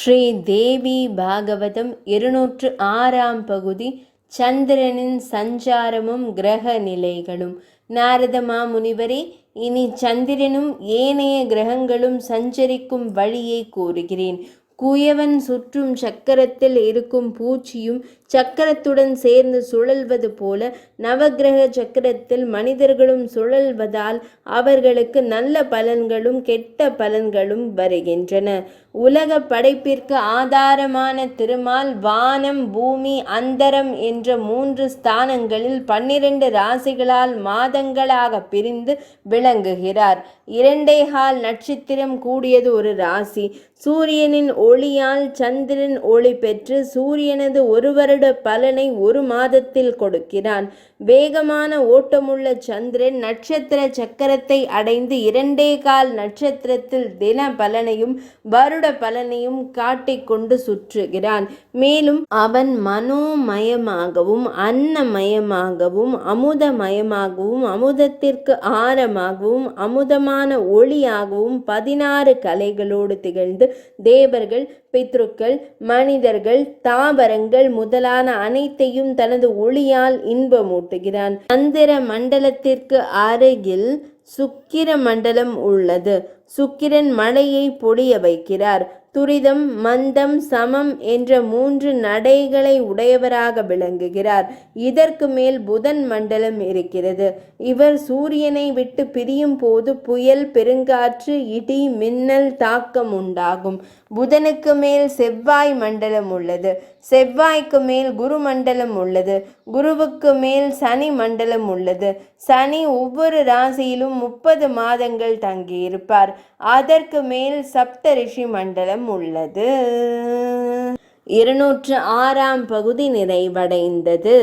ஸ்ரீ தேவி பாகவதம் 206ஆம் பகுதி. சந்திரனின் சஞ்சாரமும் கிரக நிலைகளும். நாரத மாமுனிவரே, இனி சந்திரனும் ஏனைய கிரகங்களும் சஞ்சரிக்கும் வழியை கூறுகிறேன். குயவன் சுற்றும் சக்கரத்தில் இருக்கும் பூச்சியும் சக்கரத்துடன் சேர்ந்து சுழல்வது போல நவக்கிரக சக்கரத்தில் மனிதர்களும் சுழல்வதால் அவர்களுக்கு நல்ல பலன்களும் கெட்ட பலன்களும் வருகின்றன. உலக படைப்பிற்கு ஆதாரமான திருமால் வானம், பூமி, அந்தரம் என்ற 3 ஸ்தானங்களில் 12 ராசிகளால் மாதங்களாக பிரிந்து விளங்குகிறார். 2.25 நட்சத்திரம் கூடியது ஒரு ராசி. சூரியனின் ஒளியால் சந்திரன் ஒளி பெற்று சூரியனது 1 வருட பலனை 1 மாதத்தில் கொடுக்கிறான். வேகமான ஓட்டமுள்ள சந்திரன் நட்சத்திர சக்கரத்தை அடைந்து 2.25 நட்சத்திரத்தில் தின பலனையும் வருட பலனையும் காட்டிக்கொண்டு சுற்றுகிறான். மேலும் அவன் மனோமயமாகவும் அன்னமயமாகவும் அமுதமயமாகவும் அமுதத்திற்கு ஆரமாகவும் அமுதமான ஒளியாகவும் 16 கலைகளோடு திகழ்ந்து தேவர்கள், பித்ருக்கள், மனிதர்கள், தாவரங்கள் முதலான அனைத்தையும் தனது ஒளியால் இன்பமூட்டுகிறான். சந்திர மண்டலத்திற்கு அருகில் சுக்கிர மண்டலம் உள்ளது. சுக்கிரன் மழையை பொழிய வைக்கிறார். துரிதம், மந்தம், சமம் என்ற 3 நடைகளை உடையவராக விளங்குகிறார். இதற்கு மேல் புதன் மண்டலம் இருக்கிறது. இவர் சூரியனை விட்டு பிரியும் போது புயல், பெருங்காற்று, இடி, மின்னல் தாக்கம் உண்டாகும். புதனுக்கு மேல் செவ்வாய் மண்டலம் உள்ளது. செவ்வாய்க்கு மேல் குரு மண்டலம் உள்ளது. குருவுக்கு மேல் சனி மண்டலம் உள்ளது. சனி ஒவ்வொரு ராசியிலும் 30 மாதங்கள் தங்கியிருப்பார். அதற்கு மேல் சப்த ரிஷி மண்டலம் உள்ளது. 206ஆம் பகுதி நிறைவடைந்தது.